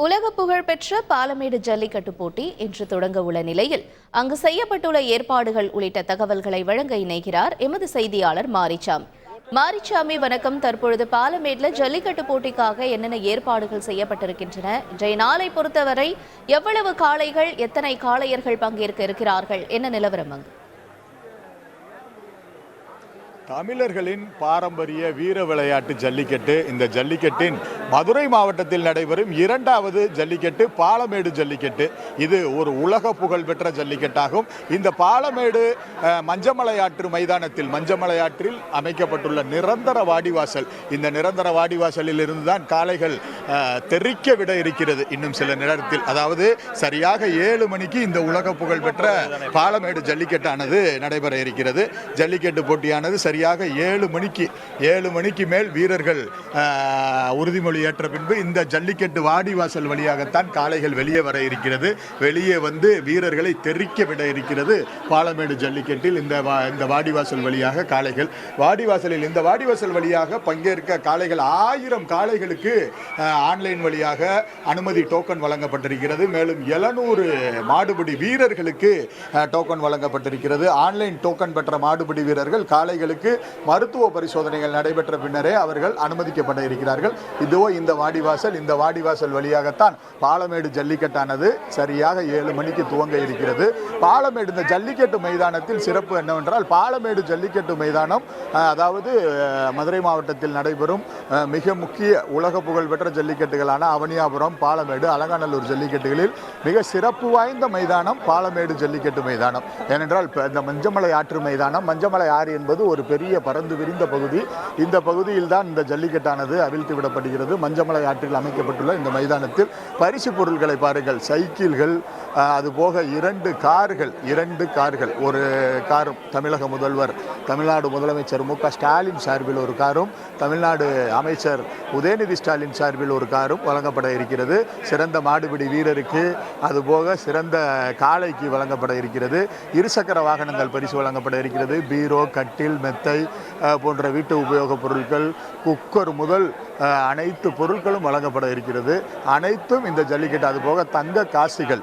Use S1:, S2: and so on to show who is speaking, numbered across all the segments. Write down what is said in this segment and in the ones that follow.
S1: உலக புகழ்பெற்ற பாலமேடு ஜல்லிக்கட்டு போட்டி இன்று தொடங்க உள்ள நிலையில் அங்கு செய்யப்பட்டுள்ள ஏற்பாடுகள் உள்ளிட்ட தகவல்களை வழங்க இணைகிறார் எமது செய்தியாளர் மாரிச்சாமி. மாரிச்சாமி, வணக்கம். தற்பொழுது பாலமேடுல ஜல்லிக்கட்டு போட்டிக்காக என்னென்ன ஏற்பாடுகள் செய்யப்பட்டிருக்கின்றன? இன்றைய நாளை பொறுத்தவரை எவ்வளவு காளைகள், எத்தனை காளையர்கள் பங்கேற்க இருக்கிறார்கள், என்ன நிலவரம் அங்கு?
S2: தமிழர்களின் பாரம்பரிய வீர விளையாட்டு ஜல்லிக்கட்டு. இந்த ஜல்லிக்கட்டின் மதுரை மாவட்டத்தில் நடைபெறும் இரண்டாவது ஜல்லிக்கட்டு பாலமேடு ஜல்லிக்கட்டு. இது ஒரு உலக புகழ்பெற்ற ஜல்லிக்கட்டாகும். இந்த பாலமேடு மஞ்சமலையாற்று மைதானத்தில், மஞ்சமலையாற்றில் அமைக்கப்பட்டுள்ள நிரந்தர வாடிவாசல். இந்த நிரந்தர வாடிவாசலில் இருந்துதான் காளைகள் தெறிக்க விட இருக்கிறது. இன்னும் சில நேரத்தில், அதாவது சரியாக 7 மணிக்கு இந்த உலக புகழ்பெற்ற பாலமேடு ஜல்லிக்கட்டானது நடைபெற இருக்கிறது. ஜல்லிக்கட்டு போட்டியானது சரியாக 7 மணிக்கு மேல் வீரர்கள் உறுதிமொழி ஏற்ற பின்பு இந்த ஜல்லிக்கட்டு வாடிவாசல் வழியாகத்தான் காளைகள் வெளியே வர இருக்கிறது. வெளியே வந்து வீரர்களை தெறிக்க விட இருக்கிறது. பாலமேடு ஜல்லிக்கட்டில் இந்த வாடிவாசல் வழியாக காளைகள் இந்த வாடிவாசல் வழியாக பங்கேற்க காளைகள் 1000 காளைகளுக்கு ஆன்லைன் வழியாக அனுமதி டோக்கன் வழங்கப்பட்டிருக்கிறது. மேலும் 700 மாடுபிடி வீரர்களுக்கு டோக்கன் வழங்கப்பட்டிருக்கிறது. ஆன்லைன் டோக்கன் பெற்ற மாடுபிடி வீரர்கள் காளைகளுக்கு மருத்துவ பரிசோதனைகள் நடைபெற்ற பின்னரே அவர்கள் அனுமதிக்கப்பட இருக்கிறார்கள். இதுவோ இந்த வாடிவாசல் வழியாகத்தான் பாலமேடு ஜல்லிக்கட்டானது சரியாக 7 மணிக்கு துவங்க இருக்கிறது. பாலமேடு இந்த ஜல்லிக்கட்டு மைதானத்தில் சிறப்பு என்னவென்றால், பாலமேடு ஜல்லிக்கட்டு மைதானம் அதாவது மதுரை மாவட்டத்தில் நடைபெறும் மிக முக்கிய உலக புகழ்பெற்ற ஜல்லிக்கட்டுகளான அவனியாபுரம், பாலமேடு, அலங்காநல்லூர் ஜல்லிக்கட்டுகளில் மிக சிறப்பு வாய்ந்த மைதானம் பாலமேடு ஜல்லிக்கட்டு மைதானம். ஏனென்றால் இந்த மஞ்சமலை ஆற்று மைதானம், மஞ்சமலை ஆறு என்பது ஒரு பெரிய பறந்து விரிந்த பகுதி. இந்த பகுதியில் தான் இந்த ஜல்லிக்கட்டானது அவிழ்த்து விடப்படுகிறது. மஞ்சமலை ஆற்றில் அமைக்கப்பட்டுள்ள இந்த மைதானத்தில் பரிசு பொருட்களை பாருங்கள். சைக்கிள்கள், அதுபோக 2 கார்கள், ஒரு காரும் தமிழக முதல்வர், தமிழ்நாடு முதலமைச்சர் மு க ஸ்டாலின் சார்பில் ஒரு காரும், தமிழ்நாடு அமைச்சர் உதயநிதி ஸ்டாலின் சார்பில் ஒரு காரும் வழங்கப்பட இருக்கிறது. சிறந்த மாடுபிடி வீரருக்கு, அதுபோக சிறந்த காளைக்கு வழங்கப்பட இருக்கிறது. இருசக்கர வாகனங்கள் பரிசு வழங்கப்பட இருக்கிறது. பீரோ, கட்டில், மெத்தை போன்ற வீட்டு உபயோகப் பொருட்கள், குக்கர் முதல் அனைத்து பொருட்களும் வழங்கப்பட இருக்கிறது. அனைத்தும் இந்த ஜல்லிக்கட்டு. அதுபோக தங்க காசுகள்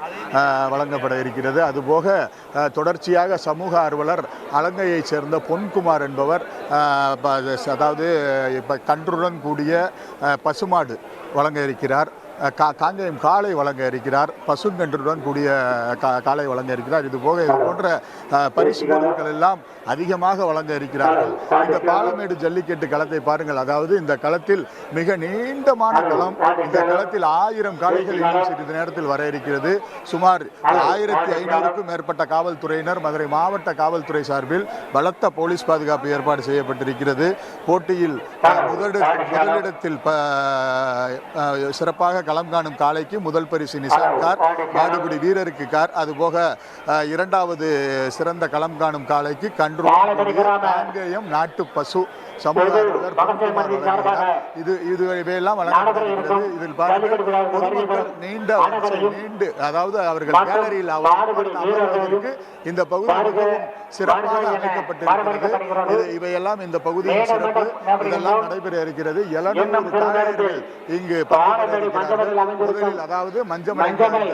S2: வழங்கப்பட இருக்கிறது. அதுபோக தொடர்ச்சியாக சமூக ஆர்வலர் அலங்கையைச் சேர்ந்த பொன்குமார் என்பவர், அதாவது இப்போ கன்றுடன் கூடிய பசுமாடு வழங்க இருக்கிறார். காங்கேயம் காளை வழங்க இருக்கிறார். பசுங்கன்றுடன் கூடிய காளை வழங்க இருக்கிறார். இது போன்ற பரிசு பொருட்கள் எல்லாம் அதிகமாக வழங்க இருக்கிறார்கள். இந்த பாலமேடு ஜல்லிக்கட்டு களத்தை பாருங்கள். அதாவது இந்த களத்தில் மிக நீண்டமான களம். இந்த களத்தில் 1000 காளைகள் இன்னும் சிறிது நேரத்தில் வர இருக்கிறது. சுமார் 1500க்கும் மேற்பட்ட காவல்துறையினர், மதுரை மாவட்ட காவல்துறை சார்பில் பலத்த போலீஸ் பாதுகாப்பு ஏற்பாடு செய்யப்பட்டிருக்கிறது. போட்டியில் முதலிடத்தில் சிறப்பாக களம் காணும் காளைக்கு முதல் பரிசு நிசான் கார், மாடுபிடி வீரருக்கு கார். அதுபோக 2வது சிறந்த களம் காணும் காளைக்கு காங்கேயம் நாட்டு பசு சமூக இவையெல்லாம் வழங்கப்படுகிறது. இதில் பொதுமக்கள் நீண்டு, அதாவது அவர்கள் கேலரியில் அமர்வதற்கு இந்த பகுதி மிகவும் சிறப்பாக அமைக்கப்பட்டிருக்கிறது. இவையெல்லாம் இந்த பகுதியின் சிறப்பு. இதெல்லாம் நடைபெற இருக்கிறது. 700 காளையர்கள் இங்கு முதலில், அதாவது மஞ்சமலை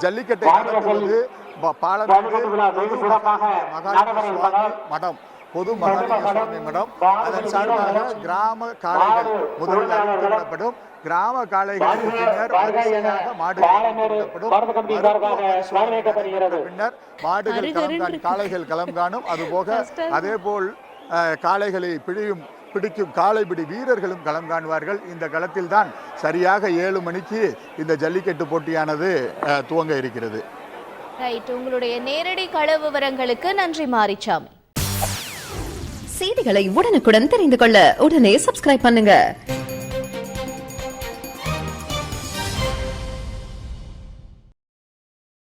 S2: ஜல்லிக்கட்டை நடத்துவது பொது மகாலிங்க சுவாமி மடம். அதன் சார்பாக கிராம காளைகள் முதலில் அறிவிக்கப்படும். கிராம காளைகளுக்கு பின்னர் பின்னர் காளைகள் களம் காணும். அதுபோக அதேபோல் காளைகளை பிடிக்கும் காளைபிடி வீரர்களும் களம் காணுவார்கள். இந்த களத்தில் தான் சரியாக 7 மணிக்கு இந்த ஜல்லிக்கட்டு போட்டியானது துவங்க இருக்கிறது.
S1: உங்களுடைய நேரடி கள விவரங்களுக்கு நன்றி மாரிச்சாமி.
S3: செய்திகளை உடனுக்குடன் தெரிந்து கொள்ள உடனே சப்ஸ்கிரைப் பண்ணுங்க.